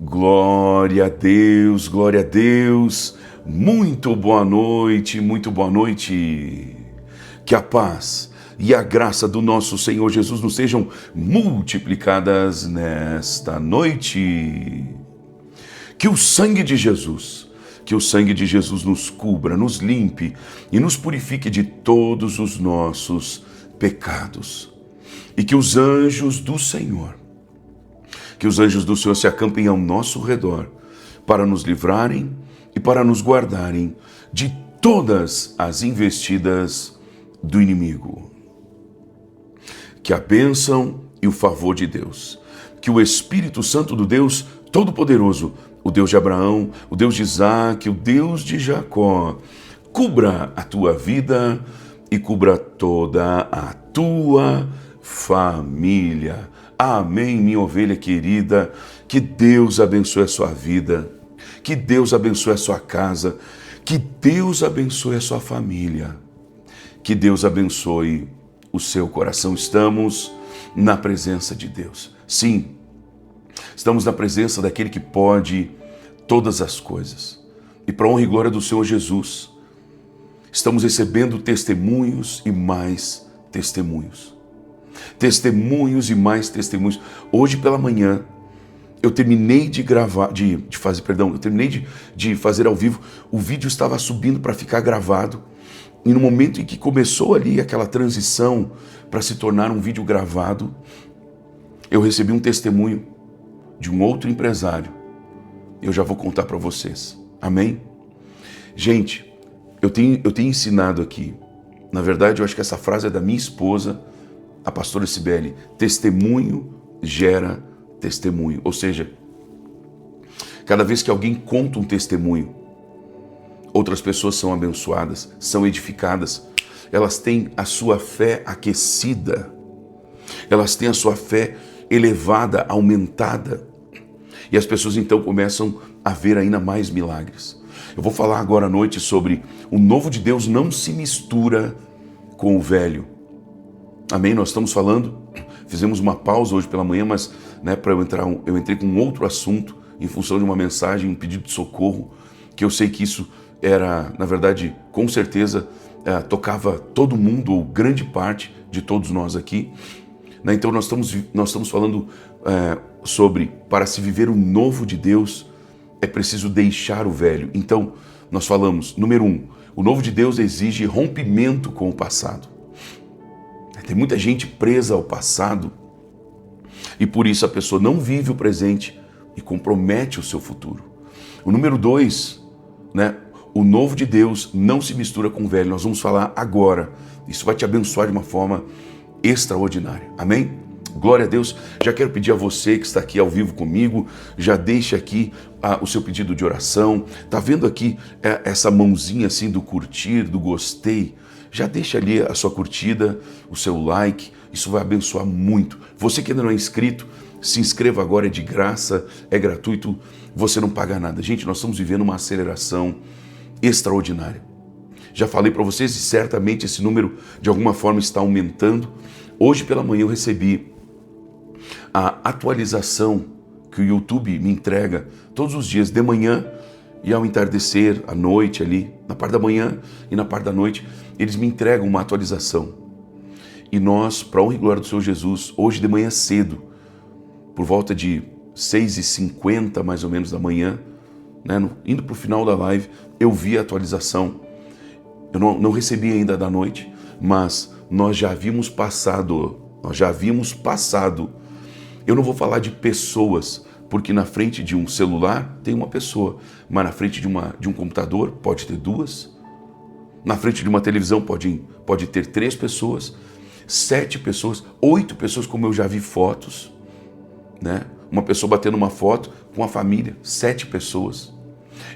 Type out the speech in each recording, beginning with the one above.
Glória a Deus, glória a Deus. Muito boa noite, muito boa noite. Que a paz e a graça do nosso Senhor Jesus nos sejam multiplicadas nesta noite. Que o sangue de Jesus nos cubra, nos limpe e nos purifique de todos os nossos pecados. E que os anjos do Senhor se acampem ao nosso redor para nos livrarem e para nos guardarem de todas as investidas do inimigo. Que a bênção e o favor de Deus, que o Espírito Santo do Deus Todo-Poderoso, o Deus de Abraão, o Deus de Isaac, o Deus de Jacó, cubra a tua vida e cubra toda a tua família. Amém, minha ovelha querida. Que Deus abençoe a sua vida, que Deus abençoe a sua casa, que Deus abençoe a sua família, que Deus abençoe o seu coração. Estamos na presença de Deus. Sim, estamos na presença daquele que pode todas as coisas. E para a honra e glória do Senhor Jesus, estamos recebendo testemunhos e mais testemunhos. Testemunhos e mais testemunhos. Hoje pela manhã, eu terminei de fazer ao vivo. O vídeo estava subindo para ficar gravado. E no momento em que começou ali aquela transição para se tornar um vídeo gravado, eu recebi um testemunho de um outro empresário. Eu já vou contar para vocês. Amém? Gente, eu tenho ensinado aqui. Na verdade, eu acho que essa frase é da minha esposa, a pastora Cibele. Testemunho gera testemunho. Ou seja, cada vez que alguém conta um testemunho, outras pessoas são abençoadas, são edificadas. Elas têm a sua fé aquecida. Elas têm a sua fé elevada, aumentada. E as pessoas então começam a ver ainda mais milagres. Eu vou falar agora à noite sobre o novo de Deus não se mistura com o velho. Amém? Nós estamos falando, fizemos uma pausa hoje pela manhã, mas eu entrei com um outro assunto em função de uma mensagem, um pedido de socorro, que eu sei que isso era, na verdade, com certeza, tocava todo mundo, ou grande parte de todos nós aqui. Então nós estamos falando sobre, para se viver o novo de Deus, é preciso deixar o velho. Então, nós falamos, número 1, o novo de Deus exige rompimento com o passado. Tem muita gente presa ao passado e por isso a pessoa não vive o presente e compromete o seu futuro. O número 2, o novo de Deus não se mistura com o velho. Nós vamos falar agora. Isso vai te abençoar de uma forma extraordinária. Amém? Glória a Deus. Já quero pedir a você que está aqui ao vivo comigo, já deixe aqui o seu pedido de oração. Tá vendo aqui essa mãozinha assim do curtir, do gostei? Já deixa ali a sua curtida, o seu like, isso vai abençoar muito. Você que ainda não é inscrito, se inscreva agora, é de graça, é gratuito, você não paga nada. Gente, nós estamos vivendo uma aceleração extraordinária. Já falei para vocês e certamente esse número de alguma forma está aumentando. Hoje pela manhã eu recebi a atualização que o YouTube me entrega todos os dias de manhã e ao entardecer, à noite ali, na parte da manhã e na parte da noite, eles me entregam uma atualização. E nós, para a honra e glória do Senhor Jesus, hoje de manhã cedo, por volta de 6h50 mais ou menos da manhã, indo para o final da live, eu vi a atualização. Eu não recebi ainda da noite, mas nós já havíamos passado. Eu não vou falar de pessoas, porque na frente de um celular tem uma pessoa, mas na frente de um computador pode ter 2, na frente de uma televisão pode ter 3 pessoas, 7 pessoas, 8 pessoas, como eu já vi fotos, uma pessoa batendo uma foto com a família, 7 pessoas.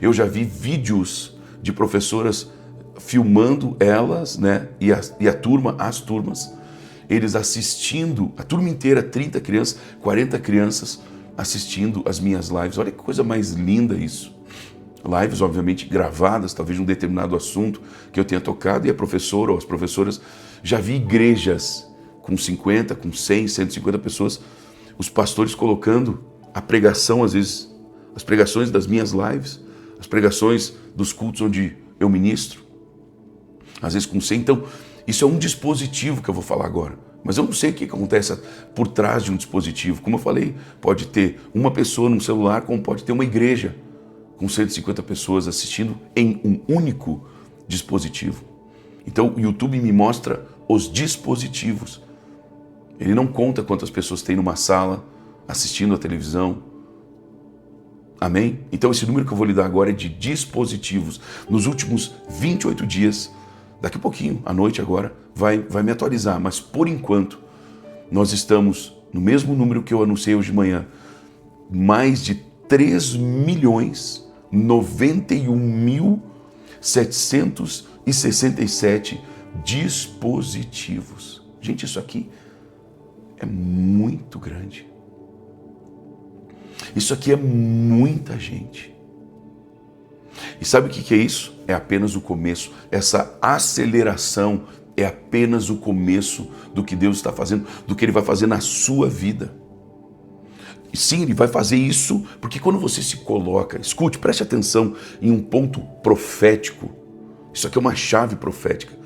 Eu já vi vídeos de professoras filmando elas, e as turmas, eles assistindo, a turma inteira, 30 crianças, 40 crianças assistindo as minhas lives. Olha que coisa mais linda isso. Lives, obviamente, gravadas, talvez de um determinado assunto que eu tenha tocado, e a professora ou as professoras, já vi igrejas com 50, com 100, 150 pessoas, os pastores colocando a pregação, às vezes, as pregações das minhas lives, as pregações dos cultos onde eu ministro, às vezes com 100. Então, isso é um dispositivo que eu vou falar agora. Mas eu não sei o que acontece por trás de um dispositivo. Como eu falei, pode ter uma pessoa num celular, como pode ter uma igreja com 150 pessoas assistindo em um único dispositivo. Então, o YouTube me mostra os dispositivos. Ele não conta quantas pessoas tem numa sala assistindo a televisão. Amém? Então, esse número que eu vou lhe dar agora é de dispositivos. Nos últimos 28 dias, daqui a pouquinho, à noite agora, vai me atualizar. Mas, por enquanto, nós estamos no mesmo número que eu anunciei hoje de manhã. Mais de 3.091.767 dispositivos. Gente, isso aqui é muito grande. Isso aqui é muita gente. E sabe o que é isso? É apenas o começo. Essa aceleração é apenas o começo do que Deus está fazendo, do que Ele vai fazer na sua vida. E sim, Ele vai fazer isso porque quando você se coloca, escute, preste atenção em um ponto profético. Isso aqui é uma chave profética.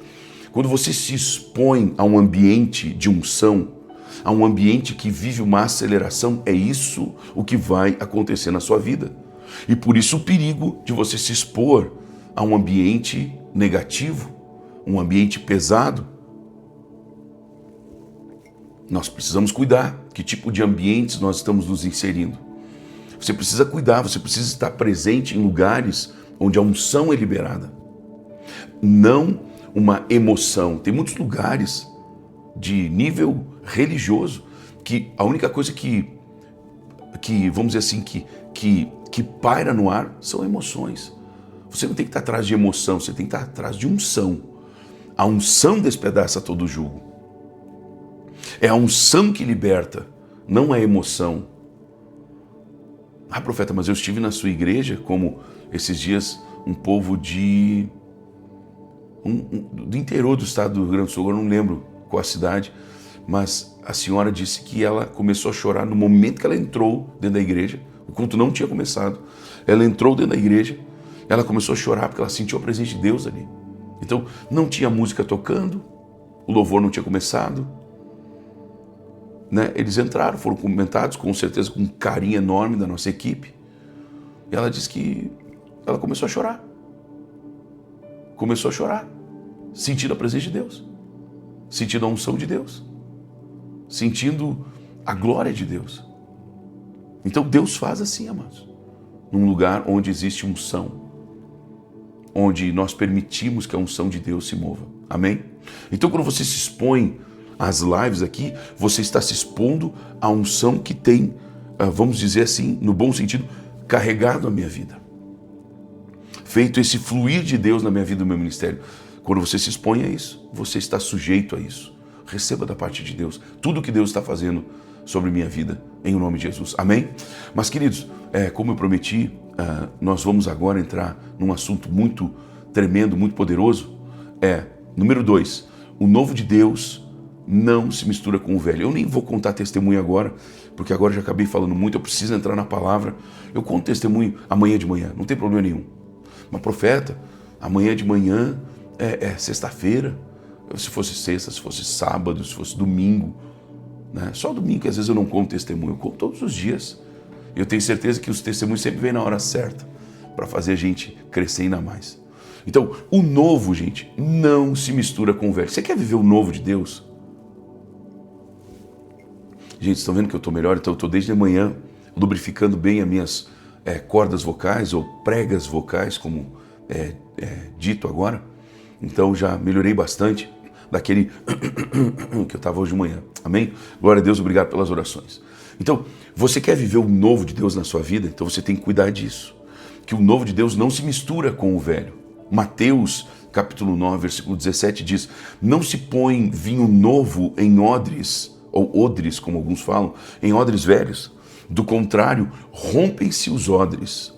Quando você se expõe a um ambiente de unção, a um ambiente que vive uma aceleração, é isso o que vai acontecer na sua vida. E por isso o perigo de você se expor a um ambiente negativo, um ambiente pesado. Nós precisamos cuidar que tipo de ambientes nós estamos nos inserindo. Você precisa cuidar, você precisa estar presente em lugares onde a unção é liberada. Não uma emoção. Tem muitos lugares de nível religioso que a única coisa que vamos dizer assim, que paira no ar são emoções. Você não tem que estar atrás de emoção, você tem que estar atrás de unção. A unção despedaça todo o jugo. É a unção que liberta, não a emoção. Ah, profeta, mas eu estive na sua igreja, como esses dias um povo do interior do estado do Rio Grande do Sul, eu não lembro qual a cidade, mas a senhora disse que ela começou a chorar no momento que ela entrou dentro da igreja. O culto não tinha começado. Ela entrou dentro da igreja, ela começou a chorar porque ela sentiu a presença de Deus ali. Então, não tinha música tocando, o louvor não tinha começado, né? Eles entraram, foram cumprimentados, com certeza com um carinho enorme da nossa equipe. E ela disse que ela começou a chorar. Começou a chorar, sentindo a presença de Deus, sentindo a unção de Deus, sentindo a glória de Deus. Então Deus faz assim, amados, num lugar onde existe unção, onde nós permitimos que a unção de Deus se mova. Amém? Então quando você se expõe às lives aqui, você está se expondo à unção que tem, vamos dizer assim, no bom sentido, carregado a minha vida. Feito esse fluir de Deus na minha vida e no meu ministério. Quando você se expõe a isso, você está sujeito a isso. Receba da parte de Deus tudo o que Deus está fazendo sobre minha vida, em nome de Jesus. Amém? Mas, queridos, como eu prometi, nós vamos agora entrar num assunto muito tremendo, muito poderoso. Número 2, o novo de Deus não se mistura com o velho. Eu nem vou contar testemunho agora, porque agora já acabei falando muito, eu preciso entrar na palavra. Eu conto testemunho amanhã de manhã, não tem problema nenhum. Mas, profeta, amanhã de manhã é sexta-feira. Se fosse sexta, se fosse sábado, se fosse domingo, né? Só domingo que às vezes eu não conto testemunho, eu conto todos os dias. Eu tenho certeza que os testemunhos sempre vêm na hora certa para fazer a gente crescer ainda mais. Então, o novo, gente, não se mistura com o velho. Você quer viver o novo de Deus? Gente, estão vendo que eu estou melhor? Então eu estou desde de manhã lubrificando bem as minhas cordas vocais ou pregas vocais, como é dito agora. Então já melhorei bastante daquele que eu estava hoje de manhã. Amém? Glória a Deus, obrigado pelas orações. Então, você quer viver o novo de Deus na sua vida? Então você tem que cuidar disso. Que o novo de Deus não se mistura com o velho. Mateus, capítulo 9, versículo 17 diz: não se põe vinho novo em odres, ou odres, como alguns falam, em odres velhos. Do contrário, rompem-se os odres,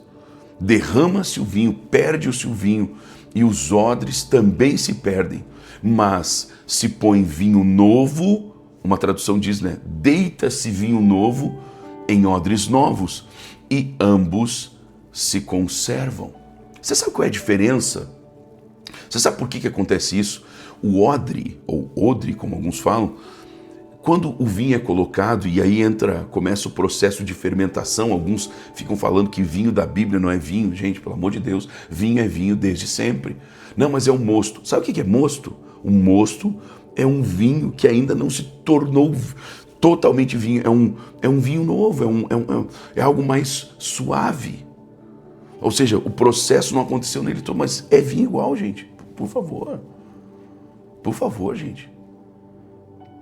derrama-se o vinho, perde-se o vinho, e os odres também se perdem. Mas se põe vinho novo, uma tradução diz, né? Deita-se vinho novo em odres novos, e ambos se conservam. Você sabe qual é a diferença? Você sabe por que acontece isso? O odre, ou odre, como alguns falam, quando o vinho é colocado e aí começa o processo de fermentação, alguns ficam falando que vinho da Bíblia não é vinho. Gente, pelo amor de Deus, vinho é vinho desde sempre. Não, mas é um mosto. Sabe o que é mosto? O mosto é um vinho que ainda não se tornou totalmente vinho. É um vinho novo, é algo mais suave. Ou seja, o processo não aconteceu nele todo, mas é vinho igual, gente. Por favor. Por favor, gente.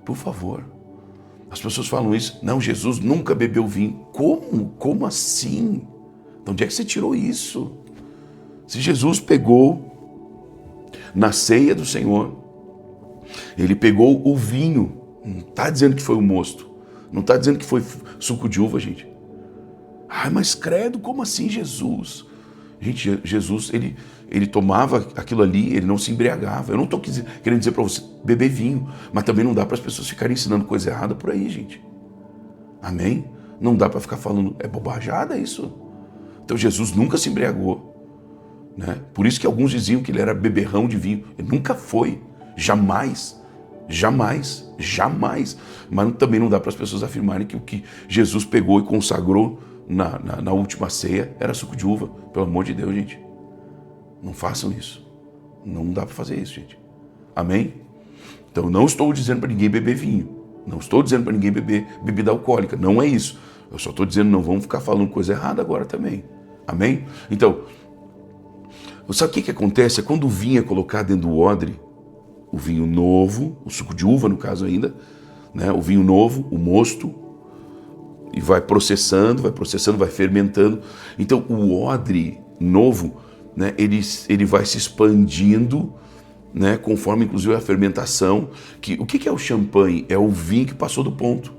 Por favor. As pessoas falam isso. Não, Jesus nunca bebeu vinho. Como? Como assim? De onde é que você tirou isso? Se Jesus pegou na ceia do Senhor, ele pegou o vinho. Não está dizendo que foi o mosto. Não está dizendo que foi suco de uva, gente. Ai, mas credo, como assim, Jesus? Gente, Jesus, ele tomava aquilo ali, ele não se embriagava. Eu não estou querendo dizer para você beber vinho, mas também não dá para as pessoas ficarem ensinando coisa errada por aí, gente. Amém? Não dá para ficar falando, é bobajada isso. Então Jesus nunca se embriagou, né? Por isso que alguns diziam que ele era beberrão de vinho. Ele nunca foi, jamais, jamais, jamais. Mas também não dá para as pessoas afirmarem que o que Jesus pegou e consagrou na última ceia era suco de uva. Pelo amor de Deus, gente. Não façam isso. Não dá para fazer isso, gente. Amém? Então não estou dizendo para ninguém beber vinho. Não estou dizendo para ninguém beber bebida alcoólica. Não é isso. Eu só estou dizendo não vamos ficar falando coisa errada agora também. Amém? Então, sabe o que acontece? É quando o vinho é colocado dentro do odre, o vinho novo, o suco de uva no caso ainda, né? O vinho novo, o mosto, e vai processando, vai fermentando. Então o odre novo, né, ele vai se expandindo, né, conforme inclusive a fermentação. O que é o champanhe? É o vinho que passou do ponto.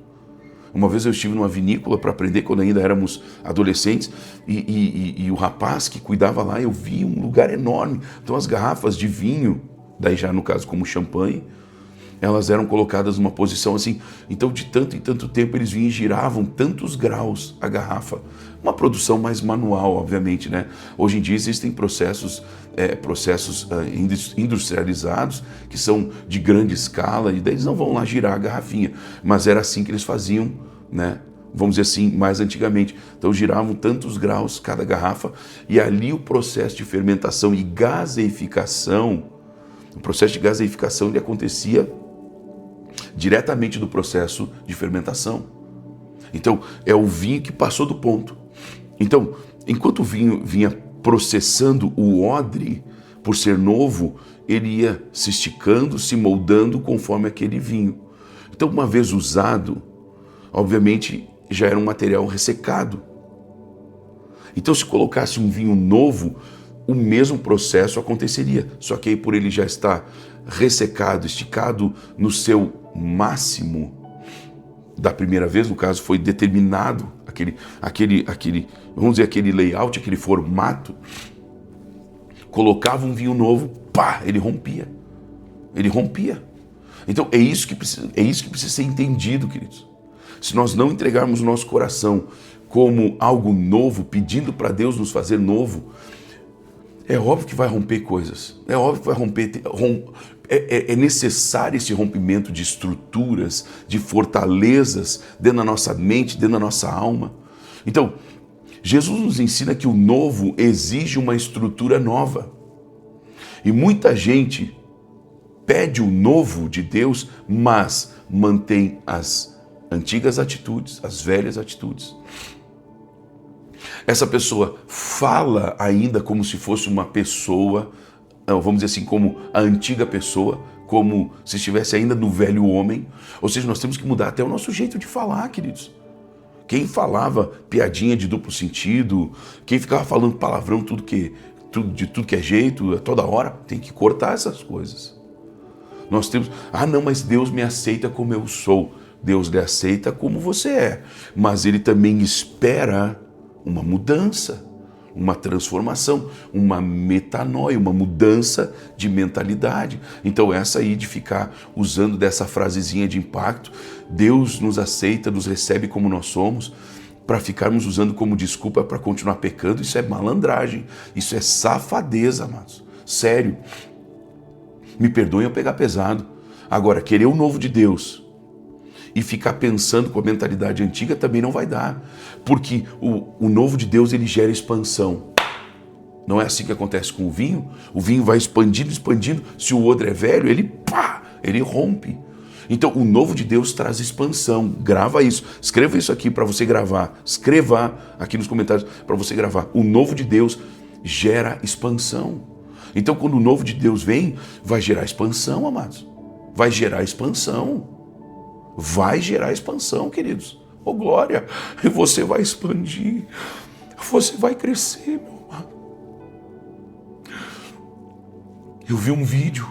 Uma vez eu estive numa vinícola para aprender, quando ainda éramos adolescentes, e o rapaz que cuidava lá, eu vi um lugar enorme. Então as garrafas de vinho, daí já no caso como champanhe, elas eram colocadas numa posição assim. Então de tanto em tanto tempo eles vinham e giravam tantos graus a garrafa. Uma produção mais manual, obviamente, né? Hoje em dia existem processos industrializados que são de grande escala, e daí eles não vão lá girar a garrafinha. Mas era assim que eles faziam, né? Vamos dizer assim, mais antigamente. Então giravam tantos graus cada garrafa, e ali o processo de fermentação e gaseificação, o processo de gaseificação ele acontecia diretamente do processo de fermentação. Então, é o vinho que passou do ponto. Então, enquanto o vinho vinha processando o odre, por ser novo, ele ia se esticando, se moldando conforme aquele vinho. Então, uma vez usado, obviamente, já era um material ressecado. Então, se colocasse um vinho novo, o mesmo processo aconteceria, só que aí por ele já estar ressecado, esticado no seu máximo da primeira vez, no caso foi determinado vamos dizer, aquele layout, aquele formato, colocava um vinho novo, pá, ele rompia. Então é isso que precisa ser entendido, queridos. Se nós não entregarmos o nosso coração como algo novo, pedindo para Deus nos fazer novo, é óbvio que vai romper coisas, é óbvio que vai romper, é necessário esse rompimento de estruturas, de fortalezas dentro da nossa mente, dentro da nossa alma. Então, Jesus nos ensina que o novo exige uma estrutura nova. E muita gente pede o novo de Deus, mas mantém as antigas atitudes, as velhas atitudes. Essa pessoa fala ainda como se fosse uma pessoa, vamos dizer assim, como a antiga pessoa, como se estivesse ainda no velho homem. Ou seja, nós temos que mudar até o nosso jeito de falar, queridos. Quem falava piadinha de duplo sentido, quem ficava falando palavrão de tudo que é jeito, toda hora, tem que cortar essas coisas. Nós temos, não, mas Deus me aceita como eu sou. Deus lhe aceita como você é, mas Ele também espera uma mudança, uma transformação, uma metanoia, uma mudança de mentalidade. Então essa aí de ficar usando dessa frasezinha de impacto, Deus nos aceita, nos recebe como nós somos, para ficarmos usando como desculpa para continuar pecando, isso é malandragem, isso é safadeza, amados. Sério. Me perdoem eu pegar pesado. Agora, querer o novo de Deus e ficar pensando com a mentalidade antiga também não vai dar. Porque o novo de Deus, ele gera expansão. Não é assim que acontece com o vinho? O vinho vai expandindo, expandindo. Se o odre é velho, ele rompe. Então, o novo de Deus traz expansão. Grava isso. Escreva isso aqui para você gravar. Escreva aqui nos comentários para você gravar. O novo de Deus gera expansão. Então, quando o novo de Deus vem, vai gerar expansão, amados. Vai gerar expansão. Vai gerar expansão, queridos. Oh, glória! E você vai expandir. Você vai crescer, meu amado. Eu vi um vídeo,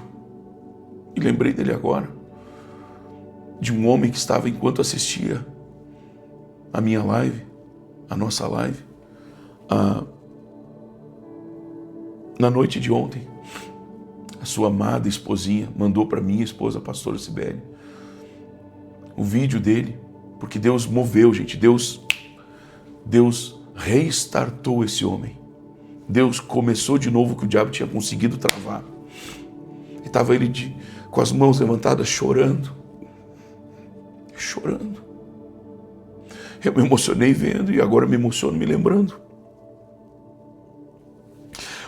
e lembrei dele agora, de um homem que estava, enquanto assistia a minha live, a nossa live, na noite de ontem, a sua amada esposinha mandou para minha esposa, a pastora Cibele, o vídeo dele, porque Deus moveu, gente. Deus restartou esse homem. Deus começou de novo o que o diabo tinha conseguido travar. E estava ele com as mãos levantadas, chorando. Eu me emocionei vendo e agora me emociono me lembrando.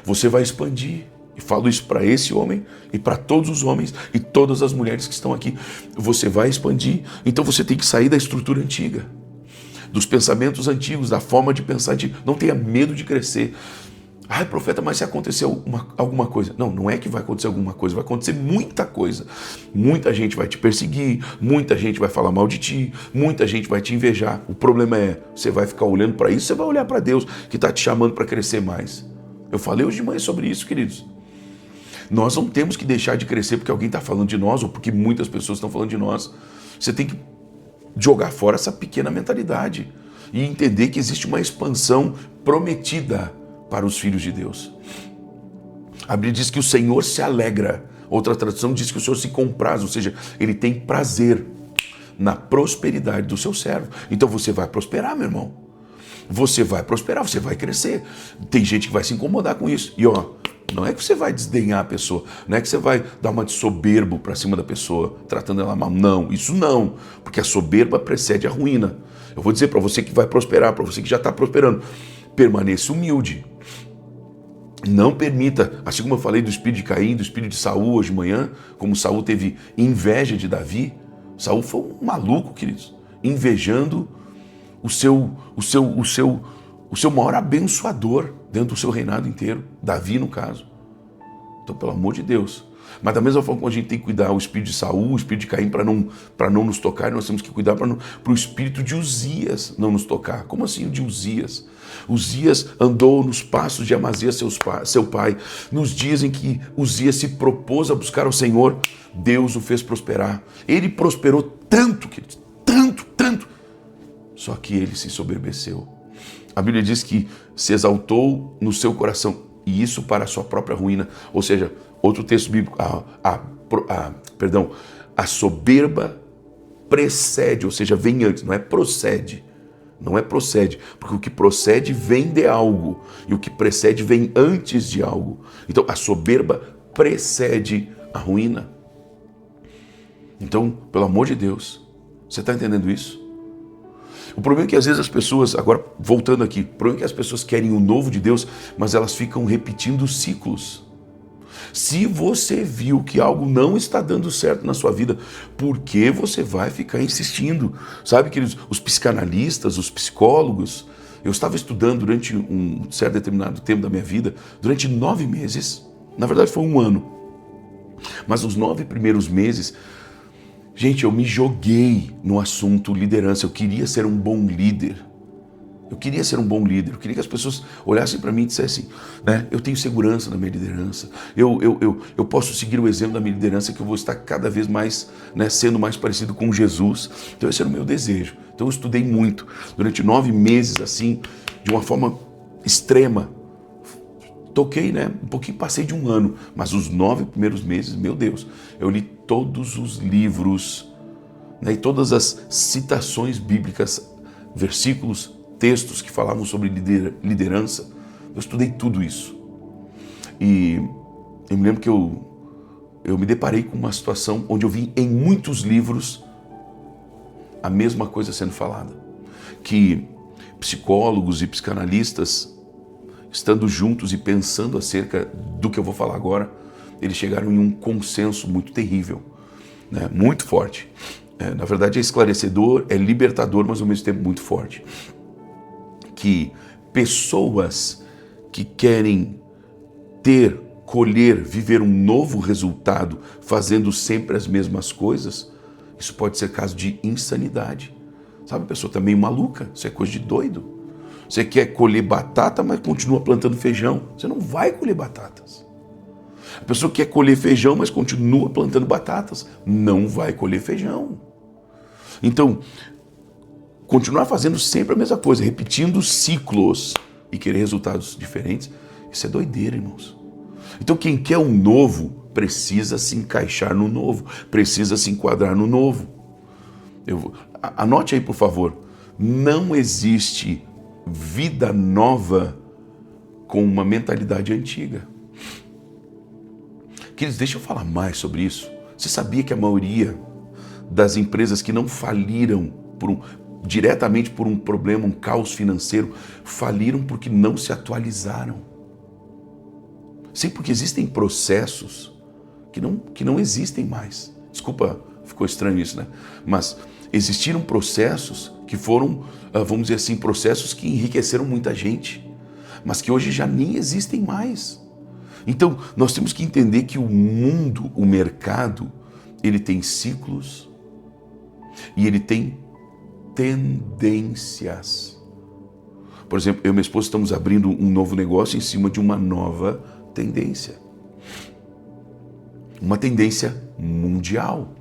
Você vai expandir. E falo isso para esse homem e para todos os homens e todas as mulheres que estão aqui. Você vai expandir. Então você tem que sair da estrutura antiga, dos pensamentos antigos, da forma de pensar antiga. Não tenha medo de crescer. Ai, profeta, mas se acontecer alguma coisa. Não é que vai acontecer alguma coisa, vai acontecer muita coisa. Muita gente vai te perseguir, muita gente vai falar mal de ti, muita gente vai te invejar. O problema é, você vai ficar olhando para isso, você vai olhar para Deus que está te chamando para crescer mais. Eu falei hoje de manhã sobre isso, queridos. Nós não temos que deixar de crescer porque alguém está falando de nós ou porque muitas pessoas estão falando de nós. Você tem que jogar fora essa pequena mentalidade e entender que existe uma expansão prometida para os filhos de Deus. A Bíblia diz que o Senhor se alegra. Outra tradução diz que o Senhor se compraz, ou seja, Ele tem prazer na prosperidade do seu servo. Então você vai prosperar, meu irmão. Você vai prosperar, você vai crescer. Tem gente que vai se incomodar com isso. E não é que você vai desdenhar a pessoa, não é que você vai dar uma de soberbo para cima da pessoa, tratando ela mal. Não, isso não, porque a soberba precede a ruína. Eu vou dizer para você que vai prosperar, para você que já está prosperando, permaneça humilde. Não permita, assim como eu falei do espírito de Caim, do espírito de Saul hoje de manhã, como Saul teve inveja de Davi. Saul foi um maluco, queridos, invejando o seu maior abençoador dentro do seu reinado inteiro, Davi no caso. Então, pelo amor de Deus. Mas da mesma forma que a gente tem que cuidar o espírito de Saul, o espírito de Caim, para não nos tocar, nós temos que cuidar para o espírito de Uzias não nos tocar. Como assim o de Uzias? Uzias andou nos passos de Amazias, seu pai. Nos dias em que Uzias se propôs a buscar o Senhor, Deus o fez prosperar. Ele prosperou tanto, queridos, tanto. Só que ele se soberbeceu. A Bíblia diz que se exaltou no seu coração, e isso para a sua própria ruína. Ou seja, outro texto bíblico, a soberba precede, ou seja, vem antes, não é procede, porque o que procede vem de algo, e o que precede vem antes de algo. Então, a soberba precede a ruína. Então, pelo amor de Deus, você está entendendo isso? O problema é que às vezes as pessoas, agora voltando aqui, o problema é que as pessoas querem o novo de Deus, mas elas ficam repetindo ciclos. Se você viu que algo não está dando certo na sua vida, por que você vai ficar insistindo? Sabe, queridos, os psicanalistas, os psicólogos, eu estava estudando durante um certo determinado tempo da minha vida, durante 9 meses, na verdade foi 1 ano, mas os 9 primeiros meses, gente, eu me joguei no assunto liderança. Eu queria ser um bom líder. Eu queria que as pessoas olhassem para mim e dissessem, né, eu tenho segurança na minha liderança. Eu posso seguir o exemplo da minha liderança, que eu vou estar cada vez mais, né, sendo mais parecido com Jesus. Então esse era o meu desejo. Então eu estudei muito, durante 9 meses, assim, de uma forma extrema. Toquei, né, um pouquinho, passei de 1 ano, mas os 9 primeiros meses, meu Deus, eu li todos os livros, né, e todas as citações bíblicas, versículos textos que falavam sobre liderança. Eu estudei tudo isso. E eu me lembro que eu me deparei com uma situação onde eu vi em muitos livros a mesma coisa sendo falada. Que psicólogos e psicanalistas, estando juntos e pensando acerca do que eu vou falar agora, eles chegaram em um consenso muito terrível, né? Muito forte. Na verdade é esclarecedor, é libertador, mas ao mesmo tempo muito forte. Que pessoas que querem colher, viver um novo resultado fazendo sempre as mesmas coisas, isso pode ser caso de insanidade. Sabe, a pessoa tá meio maluca, isso é coisa de doido. Você quer colher batata, mas continua plantando feijão. Você não vai colher batatas. A pessoa quer colher feijão, mas continua plantando batatas. Não vai colher feijão. Então, continuar fazendo sempre a mesma coisa, repetindo ciclos e querer resultados diferentes, isso é doideira, irmãos. Então, quem quer um novo precisa se encaixar no novo, precisa se enquadrar no novo. Anote aí, por favor, não existe vida nova com uma mentalidade antiga. Queridos, deixa eu falar mais sobre isso. Você sabia que a maioria das empresas que não faliram diretamente por um problema, um caos financeiro, faliram porque não se atualizaram? Sim, porque existem processos que não existem mais. Desculpa, ficou estranho isso, né? Mas existiram processos que foram, vamos dizer assim, processos que enriqueceram muita gente, mas que hoje já nem existem mais. Então, nós temos que entender que o mundo, o mercado, ele tem ciclos e ele tem tendências. Por exemplo, eu e minha esposa estamos abrindo um novo negócio em cima de uma nova tendência. Uma tendência mundial.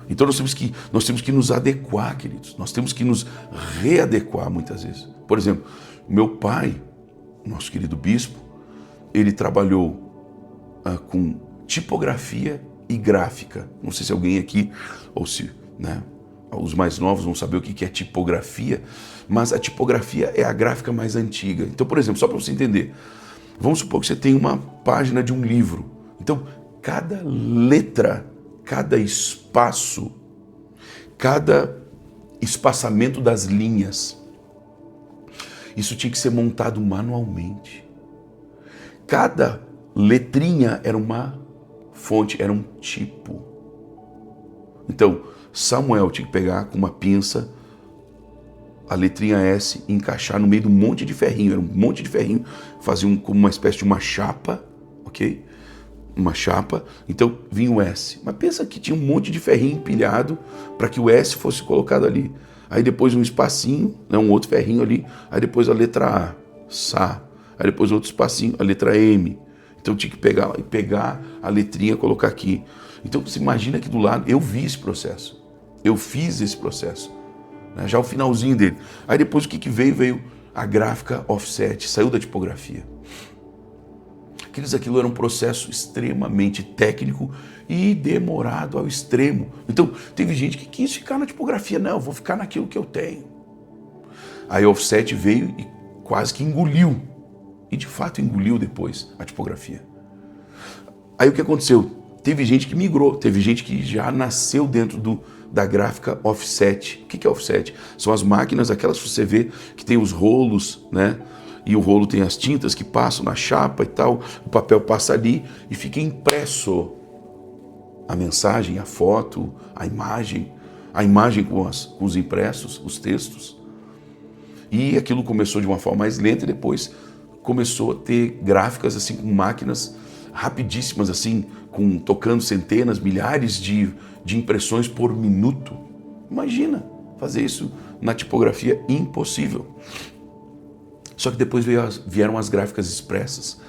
Então nós temos que nos adequar, queridos. Nós temos que nos readequar muitas vezes. Por exemplo, meu pai, nosso querido bispo, ele trabalhou com tipografia e gráfica. Não sei se alguém aqui, ou se, né, os mais novos vão saber o que é tipografia, mas a tipografia é a gráfica mais antiga. Então, por exemplo, só para você entender, vamos supor que você tem uma página de um livro. Então, cada letra, cada espaço, cada espaçamento das linhas, isso tinha que ser montado manualmente. Cada letrinha era uma fonte, era um tipo. Então, Samuel tinha que pegar com uma pinça a letrinha S e encaixar no meio de um monte de ferrinho. Era um monte de ferrinho, fazia como uma espécie de uma chapa, ok? Uma chapa, então vinha o S. Mas pensa que tinha um monte de ferrinho empilhado para que o S fosse colocado ali. Aí depois um espacinho, né, um outro ferrinho ali, aí depois a letra A, Sá. Aí depois outro espacinho, a letra M. Então tinha que pegar a letrinha e colocar aqui. Então você imagina aqui do lado, eu vi esse processo. Eu fiz esse processo. Né, já o finalzinho dele. Aí depois o que veio? Veio a gráfica offset, saiu da tipografia. Aquilo era um processo extremamente técnico e demorado ao extremo. Então, teve gente que quis ficar na tipografia. Não, eu vou ficar naquilo que eu tenho. Aí o offset veio e quase que engoliu. E de fato engoliu depois a tipografia. Aí o que aconteceu? Teve gente que migrou, teve gente que já nasceu dentro da gráfica offset. O que é offset? São as máquinas, aquelas que você vê que tem os rolos, né? E o rolo tem as tintas que passam na chapa e tal, o papel passa ali e fica impresso a mensagem, a foto, a imagem com os impressos, os textos. E aquilo começou de uma forma mais lenta e depois começou a ter gráficas assim com máquinas rapidíssimas, assim, tocando centenas, milhares de impressões por minuto. Imagina fazer isso na tipografia, impossível. Só que depois vieram as gráficas expressas,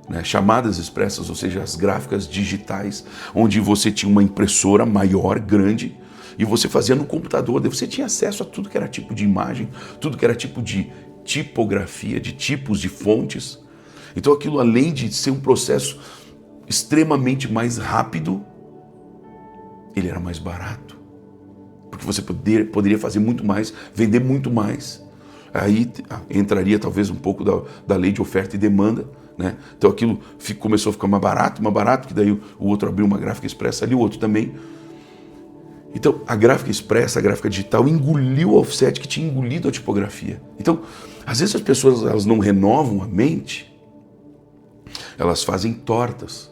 né? Chamadas expressas, ou seja, as gráficas digitais, onde você tinha uma impressora maior, grande, e você fazia no computador, daí você tinha acesso a tudo que era tipo de imagem, tudo que era tipo de tipografia, de tipos de fontes. Então aquilo, além de ser um processo extremamente mais rápido, ele era mais barato, porque você poderia fazer muito mais, vender muito mais. Aí entraria talvez um pouco da lei de oferta e demanda, né? Então aquilo começou a ficar mais barato, que daí o outro abriu uma gráfica expressa ali, o outro também. Então a gráfica expressa, a gráfica digital engoliu o offset que tinha engolido a tipografia. Então, às vezes as pessoas elas não renovam a mente, elas fazem tortas,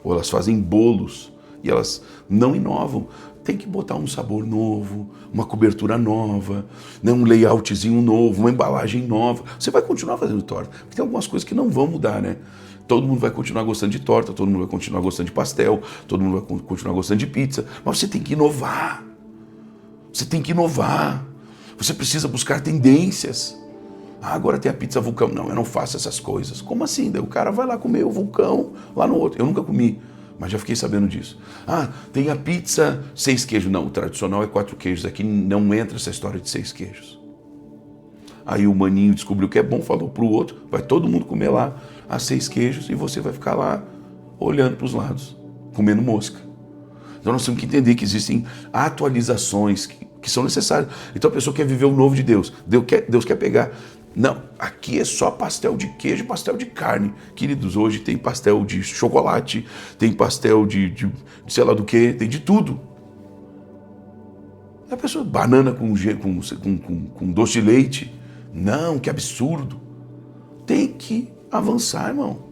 ou elas fazem bolos, e elas não inovam. Tem que botar um sabor novo, uma cobertura nova, né, um layoutzinho novo, uma embalagem nova. Você vai continuar fazendo torta, porque tem algumas coisas que não vão mudar, né? Todo mundo vai continuar gostando de torta, todo mundo vai continuar gostando de pastel, todo mundo vai continuar gostando de pizza, mas você tem que inovar. Você tem que inovar. Você precisa buscar tendências. Ah, agora tem a pizza vulcão. Não, eu não faço essas coisas. Como assim? Daí o cara vai lá comer o vulcão lá no outro. Eu nunca comi, mas já fiquei sabendo disso. Ah, tem a pizza 6 queijos. Não, o tradicional é 4 queijos. Aqui não entra essa história de 6 queijos. Aí o maninho descobriu que é bom, falou pro outro, vai todo mundo comer lá a 6 queijos e você vai ficar lá olhando para os lados, comendo mosca. Então nós temos que entender que existem atualizações que são necessárias. Então a pessoa quer viver o novo de Deus. Deus quer pegar. Não, aqui é só pastel de queijo e pastel de carne. Queridos, hoje tem pastel de chocolate, tem pastel de sei lá do que, tem de tudo. A pessoa, banana com doce de leite. Não, que absurdo. Tem que avançar, irmão.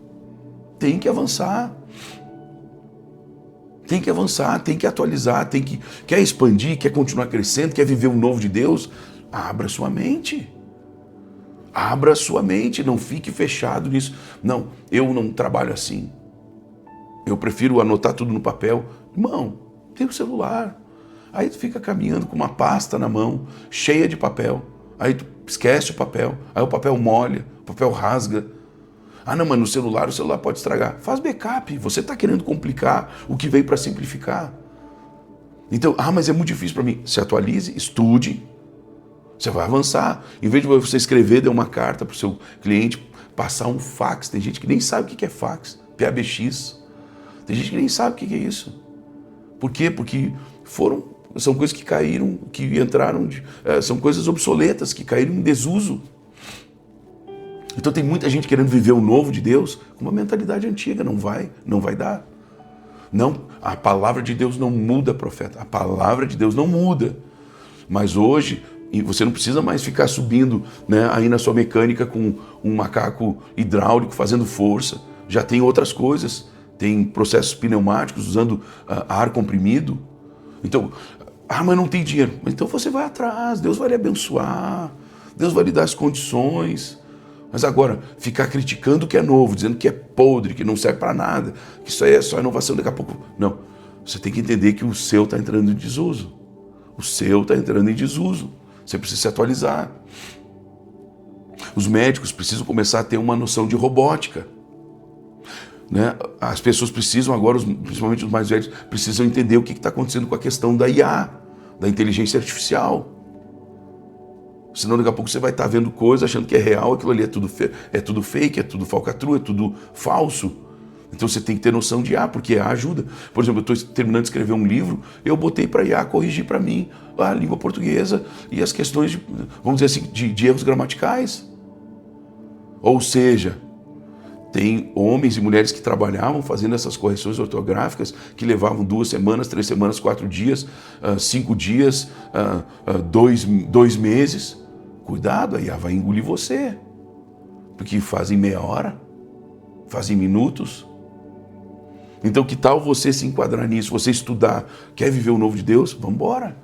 Tem que avançar. Tem que avançar, tem que atualizar, quer expandir, quer continuar crescendo, quer viver o novo de Deus, abra sua mente. Abra sua mente, não fique fechado nisso. Não, eu não trabalho assim. Eu prefiro anotar tudo no papel. Irmão, tem o celular. Aí tu fica caminhando com uma pasta na mão, cheia de papel. Aí tu esquece o papel, aí o papel molha, o papel rasga. Ah não, mas no celular, o celular pode estragar. Faz backup, você está querendo complicar o que veio para simplificar. Então, mas é muito difícil para mim. Se atualize, estude, você vai avançar. Em vez de você escrever, dê uma carta para o seu cliente, passar um fax. Tem gente que nem sabe o que é fax, PABX. Tem gente que nem sabe o que é isso. Por quê? Porque são coisas que caíram, que entraram, são coisas obsoletas, que caíram em desuso. Então tem muita gente querendo viver o novo de Deus com uma mentalidade antiga, não vai dar. Não, a palavra de Deus não muda, profeta, a palavra de Deus não muda. Mas hoje, você não precisa mais ficar subindo, né, aí na sua mecânica com um macaco hidráulico fazendo força, já tem outras coisas, tem processos pneumáticos usando ar comprimido. Então, mas não tem dinheiro. Então você vai atrás, Deus vai lhe abençoar, Deus vai lhe dar as condições. Mas agora, ficar criticando o que é novo, dizendo que é podre, que não serve para nada, que isso aí é só inovação, daqui a pouco... Não, você tem que entender que o seu está entrando em desuso. O seu está entrando em desuso. Você precisa se atualizar. Os médicos precisam começar a ter uma noção de robótica. Né? As pessoas precisam agora, principalmente os mais velhos, precisam entender o que está acontecendo com a questão da IA, da inteligência artificial. Senão daqui a pouco você vai estar vendo coisas achando que é real, aquilo ali é tudo fake, é tudo falcatrua, é tudo falso. Então você tem que ter noção de IA, porque IA ajuda. Por exemplo, eu estou terminando de escrever um livro, eu botei para IA corrigir para mim a língua portuguesa e as questões, vamos dizer assim, de erros gramaticais. Ou seja, tem homens e mulheres que trabalhavam fazendo essas correções ortográficas que levavam 2 semanas, 3 semanas, 4 dias, 5 dias, 2 meses. Cuidado, a IA vai engolir você. Porque fazem meia hora, fazem minutos. Então que tal você se enquadrar nisso, você estudar, quer viver o novo de Deus? Vamos embora.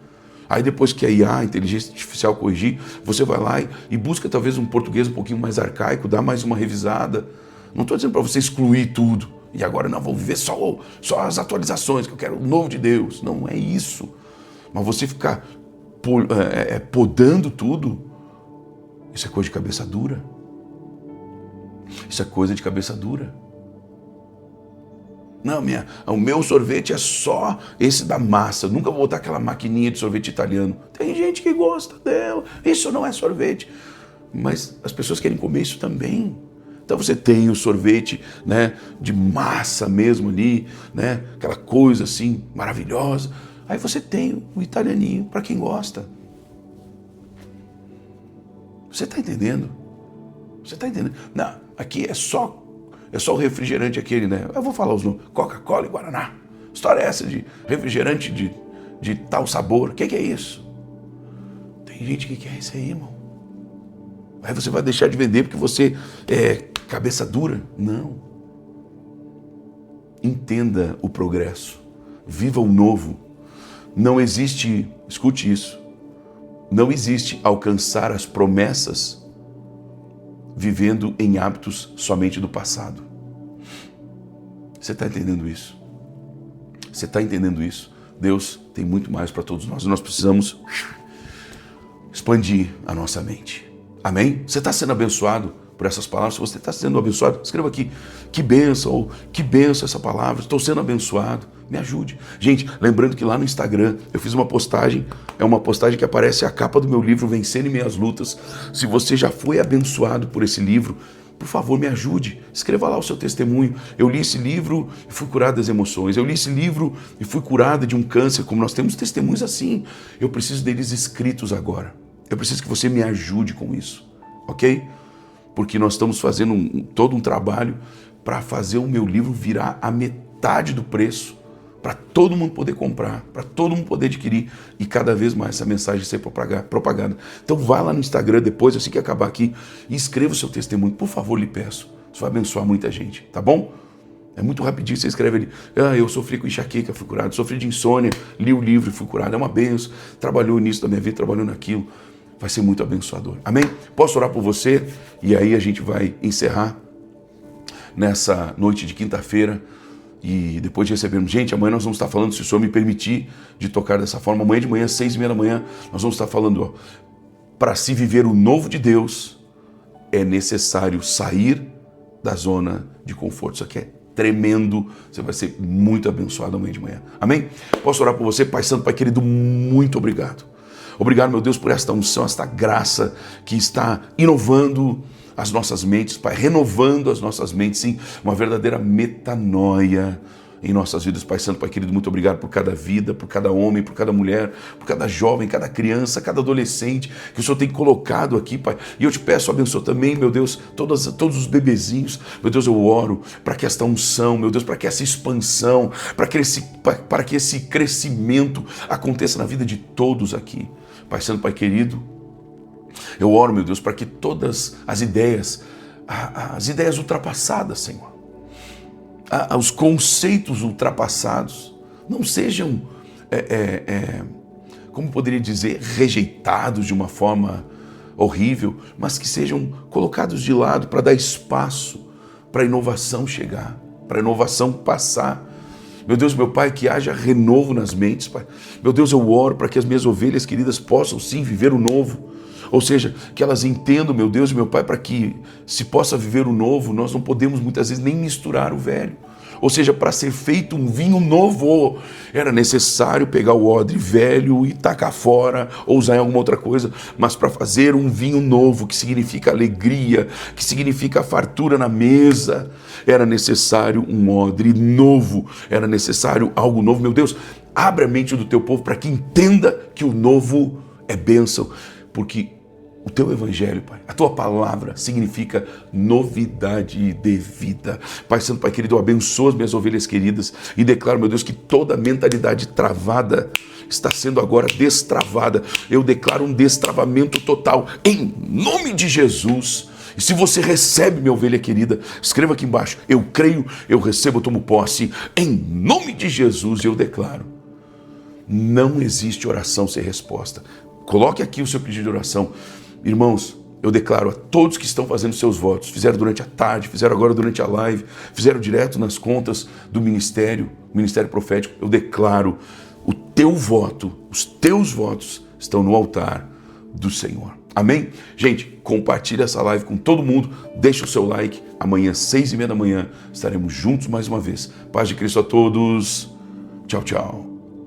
Aí depois que a IA, a inteligência artificial, corrigir, você vai lá e busca talvez um português um pouquinho mais arcaico, dá mais uma revisada. Não estou dizendo para você excluir tudo. E agora não, vou viver só as atualizações, que eu quero o novo de Deus. Não é isso. Mas você ficar podando tudo, isso é coisa de cabeça dura. Isso é coisa de cabeça dura. Não, o meu sorvete é só esse da massa. Eu nunca vou botar aquela maquininha de sorvete italiano. Tem gente que gosta dela. Isso não é sorvete. Mas as pessoas querem comer isso também. Então você tem o sorvete, né, de massa mesmo ali, né, aquela coisa assim maravilhosa. Aí você tem o italianinho para quem gosta. Você está entendendo? Você está entendendo? Não, aqui é só o refrigerante aquele, né? Eu vou falar os nomes. Coca-Cola e Guaraná. História é essa de refrigerante de tal sabor. O que é isso? Tem gente que quer isso aí, irmão. Aí você vai deixar de vender porque você é cabeça dura? Não. Entenda o progresso. Viva o novo. Não existe, escute isso, não existe alcançar as promessas vivendo em hábitos somente do passado. Você está entendendo isso? Você está entendendo isso? Deus tem muito mais para todos nós. Nós precisamos expandir a nossa mente. Amém? Você está sendo abençoado por essas palavras? Se você está sendo abençoado, escreva aqui, que bênção, ou que bênção essa palavra, estou sendo abençoado, me ajude. Gente, lembrando que lá no Instagram eu fiz uma postagem, é uma postagem que aparece a capa do meu livro, Vencendo em Meias Lutas. Se você já foi abençoado por esse livro, por favor, me ajude, escreva lá o seu testemunho. Eu li esse livro e fui curado das emoções, eu li esse livro e fui curada de um câncer, como nós temos testemunhos assim. Eu preciso deles escritos agora, eu preciso que você me ajude com isso, ok? Porque nós estamos fazendo todo um trabalho para fazer o meu livro virar a metade do preço, para todo mundo poder comprar, para todo mundo poder adquirir e cada vez mais essa mensagem ser propagada. Então vá lá no Instagram depois, assim que acabar aqui, e escreva o seu testemunho, por favor, lhe peço. Isso vai abençoar muita gente, tá bom? É muito rapidinho, você escreve ali, eu sofri com enxaqueca, fui curado, sofri de insônia, li o livro e fui curado, é uma benção, trabalhou nisso da minha vida, trabalhou naquilo. Vai ser muito abençoador. Amém? Posso orar por você? E aí a gente vai encerrar nessa noite de quinta-feira. E depois de recebermos, gente, amanhã nós vamos estar falando, se o Senhor me permitir, de tocar dessa forma. Amanhã de manhã, 6h30 da manhã, nós vamos estar falando, para se viver o novo de Deus, é necessário sair da zona de conforto. Isso aqui é tremendo, você vai ser muito abençoado amanhã de manhã. Amém? Posso orar por você? Pai Santo, Pai querido, muito obrigado. Obrigado, meu Deus, por esta unção, esta graça que está inovando as nossas mentes, Pai, renovando as nossas mentes, sim, uma verdadeira metanoia em nossas vidas, Pai Santo, Pai querido, muito obrigado por cada vida, por cada homem, por cada mulher, por cada jovem, cada criança, cada adolescente que o Senhor tem colocado aqui, Pai, e eu te peço, abençoa também, meu Deus, todos os bebezinhos, meu Deus, eu oro para que esta unção, meu Deus, para que essa expansão, para que esse crescimento aconteça na vida de todos aqui. Pai Santo, Pai querido, eu oro, meu Deus, para que todas as ideias ultrapassadas, Senhor, os conceitos ultrapassados, não sejam, como poderia dizer, rejeitados de uma forma horrível, mas que sejam colocados de lado para dar espaço para a inovação chegar, para a inovação passar. Meu Deus, meu Pai, que haja renovo nas mentes, Pai. Meu Deus, eu oro para que as minhas ovelhas queridas possam sim viver o novo. Ou seja, que elas entendam, meu Deus e meu Pai, para que se possa viver o novo, nós não podemos muitas vezes nem misturar o velho. Ou seja, para ser feito um vinho novo, era necessário pegar o odre velho e tacar fora, ou usar em alguma outra coisa, mas para fazer um vinho novo, que significa alegria, que significa fartura na mesa, era necessário um odre novo, era necessário algo novo. Meu Deus, abre a mente do teu povo para que entenda que o novo é bênção, porque o teu evangelho, Pai, a tua palavra significa novidade de vida. Pai Santo, Pai querido, eu abençoo as minhas ovelhas queridas e declaro, meu Deus, que toda mentalidade travada está sendo agora destravada. Eu declaro um destravamento total em nome de Jesus. E se você recebe, minha ovelha querida, escreva aqui embaixo, eu creio, eu recebo, eu tomo posse, em nome de Jesus. Eu declaro, não existe oração sem resposta. Coloque aqui o seu pedido de oração. Irmãos, eu declaro a todos que estão fazendo seus votos, fizeram durante a tarde, fizeram agora durante a live, fizeram direto nas contas do Ministério Profético, eu declaro o teu voto, os teus votos estão no altar do Senhor. Amém? Gente, compartilha essa live com todo mundo, deixa o seu like, amanhã 6h30 da manhã estaremos juntos mais uma vez. Paz de Cristo a todos, tchau, tchau.